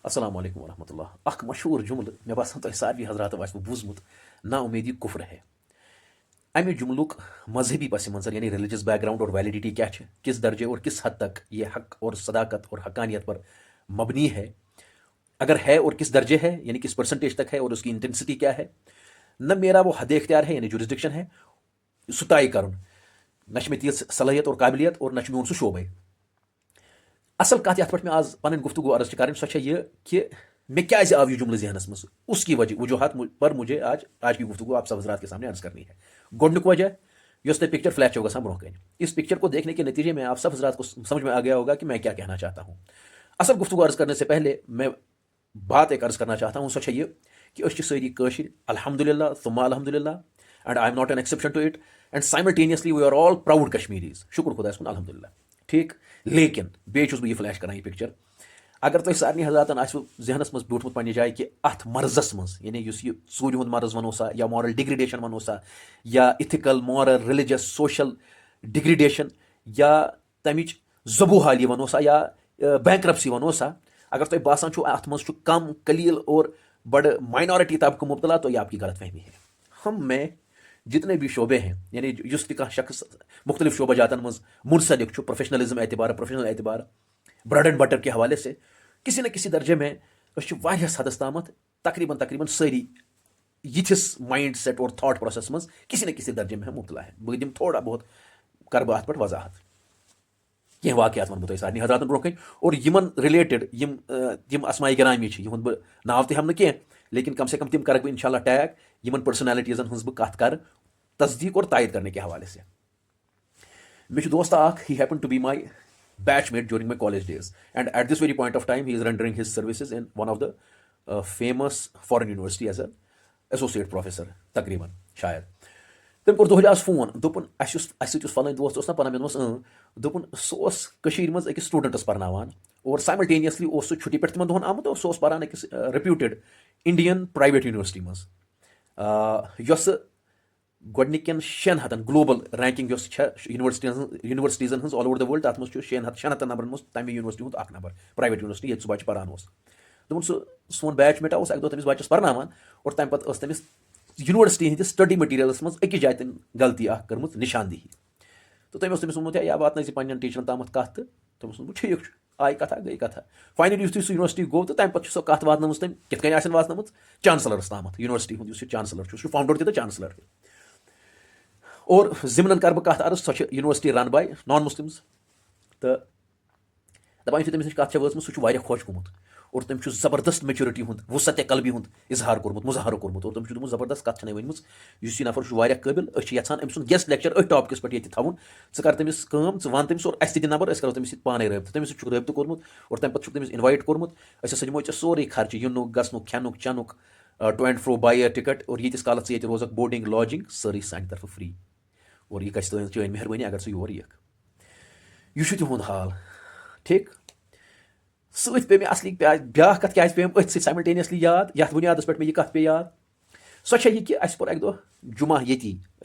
अस्सलाम वालेकुम वरहमतुल्लाह। अख मशहूर जुमल मे बासान तुम सारे हजरात आसो बूजमुत ना उम्मीदी कुफ्र है। अमे जुमलुक मजहबी पस मंजर यानी रिलीजियस बैकग्राउंड और वैलिडिटी क्या है, किस दर्जे और किस हद तक ये हक और सदाकत और हकानियत पर मबनी है, अगर है और किस दर्जे है यानी किस परसेंटेज तक है और उसकी इंटेंसिटी क्या है, न मेरा वो हद इख्तियार है यानी जुरिस्डिक्शन है सह तय कर, न मे तीज सलाहियत और काबिलियत और न मोन सह शोबे। असल कत ये मैं आज पन गुफ्तगू अर्ज कर सो कि मे क्या आव यह जुमल जहनस मज, उसकी वजूहत पर मुझे आज की गुफ्तगू आप सब हजरात के सामने अर्ज करनी है। गोडनुक वजह यस तुम पिक्चर फ्लैश गसान ब्रोह कन, इस पिक्चर को देखने के नतीजे में आप सब हजरात को समझ में आ गया होगा कि मैं क्या कहना चाहता हूँ। असल गुफ्तगू अर्ज करने से पहले मैं बात एक अर्ज करना चाहता हूँ, सो ये कि सारी कशिर अल्हम्दुलिल्लाह सुम्मा अल्हम्दुलिल्लाह and I am not an exception to it and simultaneously we are all proud Kashmiris, शुक्र खुदास कुन अल्हम्दुलिल्लाह। ठीक, लेकिन बेच बह फ्लैश कर पिक्चर, अगर तुम सारे हजरातन जहनस मज ब्यूठमुत पन्ने जाए कि अत मर्जस मज यानी यह सूर्य हुंद मर्ज वनो सा या मॉरल डिग्रेडेशन वनो सा या ethical moral religious social degradation या तमिच जबूहाली वनो सा या बैंक्रप्सी वनो सा, अगर तुम बासान अत मज कम कलील और बड़ माइनॉरिटी तबका मुबतला तो यह आपकी गलत फहमी है। हम में जितने भी शोबे हैं यानी युस तह शख्स मुख्तलिफ शोबा जातन मज मुनसलिक प्रोफेशनलिज्म एतबार प्रोफेशनल एतबार ब्रेड एंड बटर के हवाले से किसी न किसी दर्जे में वारियास हदस तामत तकरीबन तकरीबन सारी यिथिस माइंड सेट और थॉट प्रोसेस मज किसी न किसी दर्जे में हम मुबतला है। बह दिम थोड़ा बहुत कर बह अत पे वजाहत कह वाकयात वन बह सारे हजरातन ब्रोह कन और यमन रिलेटेड यम असमाई गिरामी यह बह नाव तम कह, लेकिन कम से कम तिम कर इंशाल्लाह टैग यमन पर्सनैलिटीजन हज बह कत कर तस्दीक और तायद करने के हवाले से। मे दोस्त ही happen to be my batchmate during my college days, and at this very point of time he is rendering his services in one of the famous foreign university as a associate professor तकरीबन शायद। तम core दोहली आज phone दोपन अस फलान दोस्त ना पना मे दोपन सह मज अकिस स्टूडेंटस परनावान और साइमल्टेनियसली सह छुट्टी पे तिमन दोहन आमुत और सह पारान अकिस रेप्यूटेड इंडियन प्राइवेट यूनिवर्सिटी मज यस गोडनिकन 600 ग्लोबल रैंकिंग यूनिवर्सिटीजन हज ऑल ओवर द वर्ल्ड तथ मज 600 नंबरन मज तमें यूनिवर्सिटी हुंद अख नंबर प्राइवेट यूनिवर्सिटी ये बच्चे पारान दोपन सोन बैचमेट आस अक दो तमिस बच्चस परनावान और तम पे तमिस यूनिवर्सिटी हंदिस स्टडी मटीरियलस मज अकिस जाय तम गलती अख कर्मुत निशानदेही, तो तम तमिस वोनमुत या वात पन्न टीचरन तामत कत तो तम ठीक आई कथा गई कथा फाइनली यु सह यूनिवर्सिटी गो तो तम पे सह कत वात तम कित वात चांसलरस तामत यूनिवर्सिटी हुंद चांसलर फाउंडर तो चांसलर और जिमन कर बह कत अर्ज सो university run by non Muslims तो दपान तमिस कत वचम सह खुश गोमुत और तम जबरदस्त मेच्योरिटी हुंद वसत कलबी हुंद इजहार कोर्मुत मुजहार कोर्मुत और तम जबरदस्त कत वन यह नफर काबिल यहान अम सुन गेस्ट लेक्चर अथ टॉपिकस पे थवन कर तमिस वन तमिस और अस नंबर करो तमिस पाने रबित तमिस रबित कोर्मुत और तम पे तमिस इनवाइट कोर्मुत दिमो सोरे खर्च युनुक गसनुक खेनुक चनुक to and fro by ticket और यीतिस कालस रोजक बोर्डिंग लॉजिंग सारी सान तरफ फ्री और यह गि चैन मेहरबानी अगर सह योर यख यह तिहुंद हाल। ठीक, सत पे मे असली ब्या कत क्या पे अथ साइमल्टेनियसली याद यथ बुनियादस पे मे यह कत पे याद सो यह कि अस पोर अक दो जुमा ये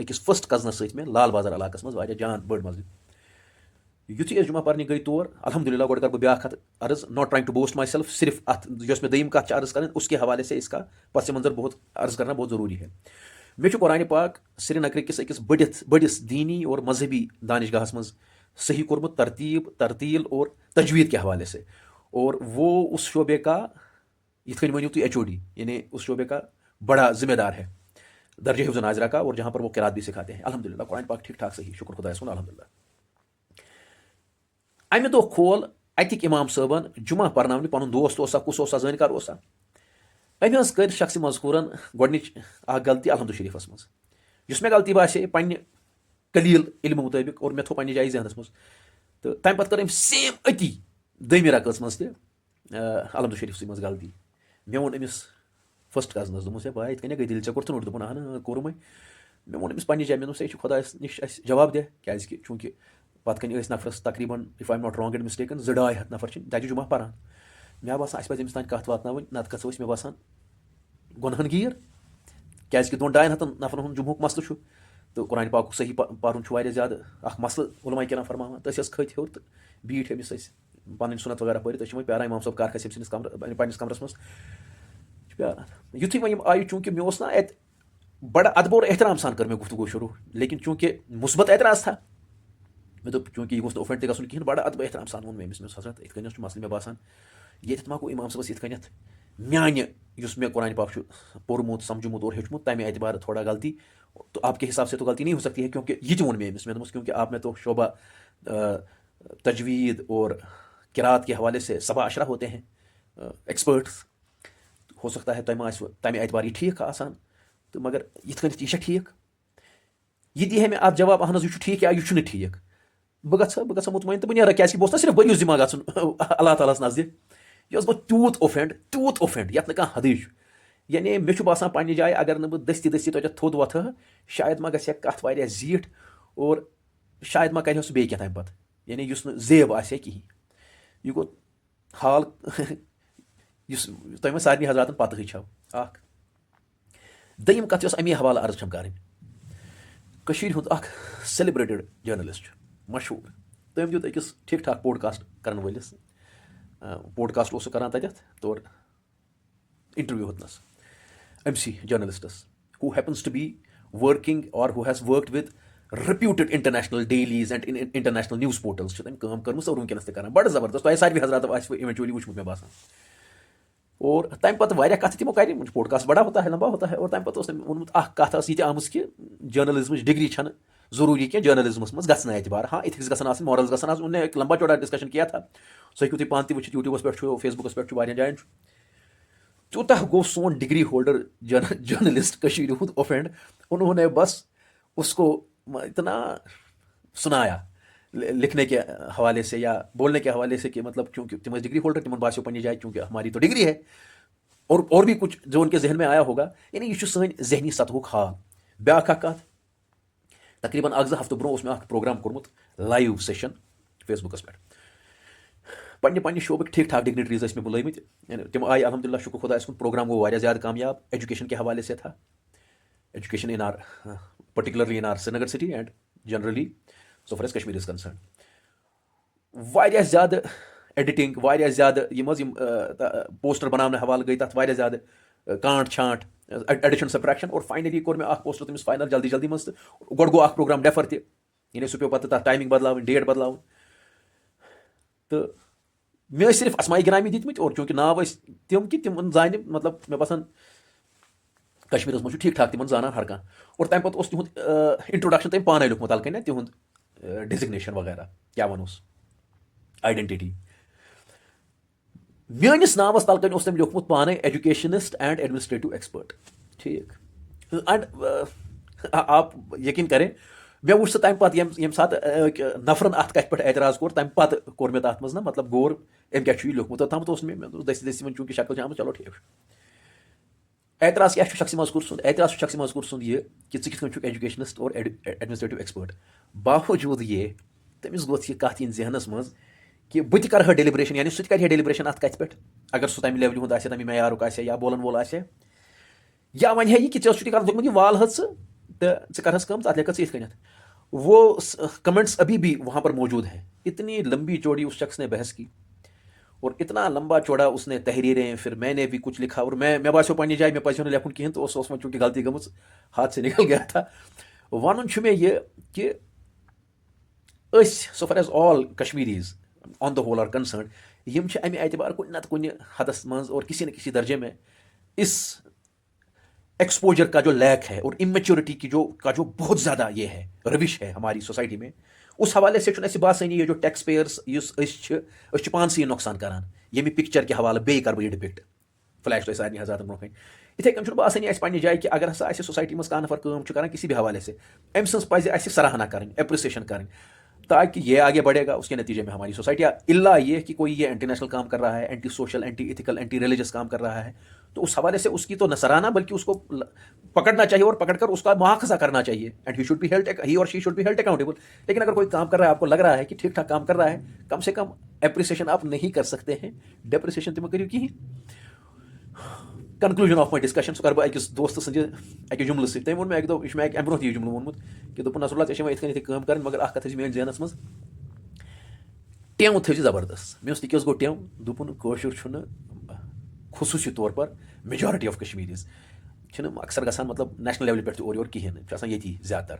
अकिस फर्स्ट कजनस सत में लाल बाजार इलाकस मज जान बड़ मस्जिद युथी अस जुमा परने गई तौर अल्हम्दुलिल्लाह गोड कर बह ब्या कत अर्ज not trying to boast myself सिर्फ अत जो मे दयिम कत अर्ज कर उसके हवाले से इसका पस मंजर बहुत अर्ज करना बहुत ज़रूरी है। मे कुरान पाक श्रीनगर किस अकिस बड़िस दीनी और मजहबी दानिशगाहस मज सही कोर्मुत तरतीब तरतील और तजवीद के हवाले से, और वो उस शोबे का इतनी वनियो तुम HOD यानी उस शोबे का बड़ा जिम्मेदार है दर्जे हिफ्ज़ नाजरा का, और जहाँ पर वो किरात भी सिखाते हैं। अल्हम्दुलिल्लाह कुरान पाक ठीक ठाक सही, शुक्र खुदा अल्हम्दुलिल्लाह। अमे दो खोल अतिक इमाम साहबन जुमा परनावने पन दोस्त कुस जानकार अमे कर शख्स मजकूरन गोडनिच गलती अलहमद शरीफस मज युस मे गलती बासे पन्ने कलील इल्म मुताबिक और मे थो पन्ने जाय जहनस मज, तो तम पे कर सेम अति दमी रकस मज अलहमद शरीफ मज गलती। मे वोन अमिस फर्स्ट कजनस दोपस है भाई इतने गई दिल ऐ कोर दोपन अहन कोर मे वोन अमिस पन्ने जाय मे दोस खुदा निश जवाब दे क्या चूंकि पत कन नफरस तकरीबन if I am not wrong and mistaken 2-2.5 नफर तक जुमा पारान मे बासान अस अमिस तान कत वातन नत गो मे बासान गुनहन गीर क्या 2-2.5 नफर हूँ जुमहुक मसल तो कुरान पाक सही पारुन ज़्यादा मसल उलमा क्या फरमान तस खत हेर तो बीठ अमिस पन सुनत वगैरह पढ़ वो प्यार इमाम साहब कर खस सिंस कमर पन्नस कमरस मज प्यार युथी वो आयु चूंकि मे ना अत बड़ा अदब और एहतराम सान कर मे गुफ्तगू शुरू लेकिन चूंकि मुस्बत एतराज था मे दोप चूंकि यह ओफेंड तक कहें बड़ा अदब एहतराम सान वो मे हजरत इत मसल मे बासान ये मा गो इमाम सबस इत मान मे कुरान पाक पोरमुत समझमुत और हेचमुत तमें एतबार थोड़ा गलती तो आपके हिसाब से तो गलती नहीं हो सकती है क्योंकि ये वो मे दोस क्योंकि आप में तो शोबा तजवीद और किरात के हवाले से सबा अशरा होते हैं एक्सपर्ट्स हो सकता है तमें एतबार ये ठीक आसान तो मगर यह ठीक यह दी है मे आप जवाब अहन यह ठीक या यह ठीक बह गा मुतमैन तो बह नीरा क्या बह सिर्फ बरिस दिमाग अल्लाह ताला नजदीक यह बह तूत ओफेंड ये ना हद यानी मे बासान पन्ने जाए अगर न बह दस्ती दस्ती तोत थोद वथ शायद मा गह कत वारिया जीठ और शायद मा कर बे क्या पे यानी जेब आ कहें यह गो हाल तुम सारे हजरातन पत छो दम कत अमी हवाले अर्ज कर सेलिब्रेटेड जर्नलिस्ट मशहूर तम दुत अकिस ठीक ठाक पॉडकास्ट कर वलिस पॉडकास्ट उस करान तथ तौर इंटरव्यू होतनस एमसी जर्नलिस्टस who happens to be working or who has worked with reputed international dailies and international news portals काम कर्म और वनकस तक बड़ जबरदस्त तुम सारे हजरात इवेंचुअली वुचमुत मे बासान और तम पे कत तमो कर पॉडकास्ट बड़ा होता है लंबा होता है और तम पे वोनमुत कत ये आम कि जर्नलिज्म डिग्री छन जरूरी क्या जर्नलिज्मस मज गसन एतबार हाँ इथिक्स गसन मॉरल्स गसन उन्होंने एक लंबा चौड़ा डिस्कशन किया था सो हेकू तुम पान तक वो यूट्यूबस पे फेसबुकस पे वारिया जायन तूतः गो सोन डिग्री होल्डर जर्नलिस्ट हुद ओफेंड उन्होंने बस उसको इतना सुनाया लिखने के हवाले से या बोलने के हवाले से कि मतलब चूंकि तुम डिग्री होल्डर तिमन बासो पन्नी जाए चूंकि हमारी तो डिग्री है और भी कुछ जो उनके जहन में आया होगा यानी यह सन जहनी सतहुक हाल ब्या कत तकरीबन 1-2 हफ्ते ब्रो मे प्रोग्राम कोर्मुत लाइव सेशन फेसबुकस पे पन्ने शोबक ठीक ठाक डिग्निटरीज मे बुलमत तम आए अल्हम्दुलिल्लाह शुक्र खुदा प्रोग्राम गो वारिया ज़्यादा कामयाब एजुकेशन के हवाले से था education in are particularly in our Srinagar city and generally so far as Kashmir is concerned वारिया ज़्यादा एडिटिंग वारिया ज़्यादा यम पोस्टर बनाने हवाले गई तथ वारिया ज़्यादा कांट छांट एडिशन सब्ट्रैक्शन और फाइनली कोर मे पोस्टर तमिस फाइनल जल्दी जल्दी मज गोड़ गो प्रोग्राम डेफर तह सह पे पे टाइमिंग बदलावन डेट बदलावन तो मे सिर्फ असमाई गिरामी दितमित और चूंकि नाव तम कि तिम जान मतलब मे बसान कश्मीर मज ठीक ठाक तिमन जाना हर कह और तम पे तुहद इंट्रोडक्शन तम पान लिखमुत अलकन तिहद डिजिग्नेशन वगैरह क्या वनोस आइडेंटिटी मेनिस नावस तलकन तम लिखमुत पान एजुकेशनिस्ट एंड एडमिनिस्ट्रेटिव एक्सपर्ट ठीक एंड आप यकीन करें मे वो तम पे ये सात नफरन अत कथ पे एतराज कोर तम पे कोर मे तथ मज ना मतलब गौर अम क्या लिखमुत तम मे दस्ती दस्ती चूंकि शक्ल आम चलो ठीक एतराज क्या शख्स मजकूर सुन एतराज शख्स मजकूर सुन ये कि कित एजुकेशनिस्ट और एडमिनिस्ट्रेटिव एक्सपर्ट बावजूद ये तमिस गो कत इन जहनस मज कि बह कर डिलिब्रेशन यानी सह कर डिलिब्रेशन अत कथ पे अगर सह तम लेवल हूँ तमें मैारुक या बोलन वोल या वन है कि चे कर दोगमुत वाल तो करहस कम तथ लिखस इत वो कमेंट्स अभी भी वहाँ पर मौजूद हैं इतनी लंबी चौड़ी उस शख्स ने बहस की और इतना लंबा चौड़ा उसने तहरीरें फिर मैंने भी कुछ लिखा और मैं बासो पन्नी जाए मैं पसो लिखुन कहें तो उस चूंकि गलती गम हाथ से निकल गया था वन मे ये कि so far as all Kashmiris on the whole are concern यम अमे एतबार कुन नत कुन हदस मज और किसी न किसी दर्जे में इस एक्सपोजर का जो लैक है और इमेच्योरिटी की जो बहुत ज़्यादा ये है रविश है हमारी सोसाइटी में उस हवाले से बासानी ये जो टैक्स पेयर्स पान से नुकसान करान ये पिक्चर के हवाले बे कर बह डिपिक्ट फ्लैश तो सारे हजात ब्रोह इथे कन बासानी पे जाए कि अगर हसा सोसाइटी मज कह नफर काम कर किसी भी हवाले से अम सज पज सराहना करें एप्रिसिएशन करें ताकि ये आगे बढ़ेगा उसके नतीजे में हमारी सोसाइटी इल्ला ये कि कोई ये एंटी नेशनल काम कर रहा है anti social anti ethical anti religious काम कर रहा है तो उस हवाले से उसकी तो न सराहना बल्कि उसको पकड़ना चाहिए और पकड़कर उसका मुआखजा करना चाहिए and he should be held he or she should be held accountable. लेकिन अगर कोई काम कर रहा है आपको लग रहा है कि ठीक ठाक काम कर रहा है कम से कम एप्रिसिएशन आप नहीं कर सकते हैं डेप्रिसिएशन तुम करो कहीं। कंक्लूजन ऑफ माई डिस्कशन सह कर बह अकिस दोस्त सज अकि जुमल सम वो मे दो यह अम ब्रोह जुमल वोनमुत कि दोपन नसरुल्लाह इत काम कर मगर अख कथ मेन जहनस मज टेव थो ज़बरदस्त मे तक गो टेव दोपन खसूसी तौर पर मेजॉरिटी ऑफ कश्मीरीज अक्सर गसान मतलब नेशनल लेवल पे और कहें ये ज़्यादातर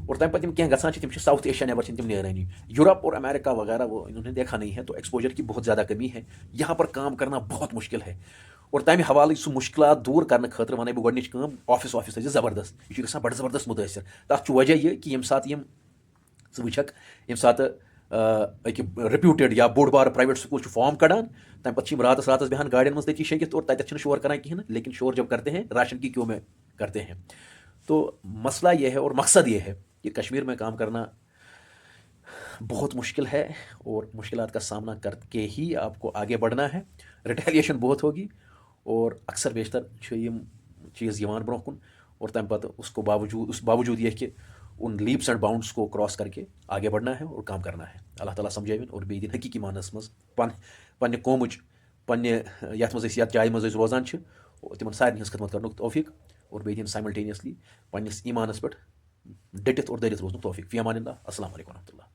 और तम पे क्या गम साउथ एशिया नेबर तम नेरानी यूरोप और अमेरिका वगैरह वो इन्होंने देखा नहीं है तो एक्सपोजर की बहुत ज़्यादा कमी है यहाँ पर काम करना बहुत मुश्किल है और तमें हवाले सह मुश्किल दूर करने खतर वन बह गोच ऑफिस ऑफिस ज़बरदस्त यह बड़ ज़बरदस्त मुतासर तथ वजह यह कि ये सात वक ये सात रिप्यूटेड या बोड़ बार प्राइवेट स्कूल फॉर्म कड़ान तम पे रात रात बहान गाड़ियों मज तथी शंगित और तक शोर करान कहें लेकिन शोर जब करते हैं राशन की क्यों में करते हैं। तो मसला यह है और मकसद ये है कि कश्मीर में काम करना बहुत मुश्किल है और मुश्किलात का सामना करके ही आपको आगे बढ़ना है। रिटेलिएशन बहुत होगी और अक्सर बेशतर चीज़ ब्रोह कुन और तम पत उसको उस बावजूद यह कि उन लीप्स एंड बाउंड्स को क्रॉस करके आगे बढ़ना है और काम करना है। अल्लाह ताला समझाविन और बेदिन हकीकी मानस मज पन्ने कौमुच पन्ने यथ मज यथ जाय मज रोजान तिमन सारे हज खदमत करनुक तौफीक और बेदिन साइमल्टेनियसली पन्निस ईमानस पे डटित और दरित रोजनुक तौफीक। फी अमानिल्लाह। अस्सलाम वालेकुम रहमतुल्लाह।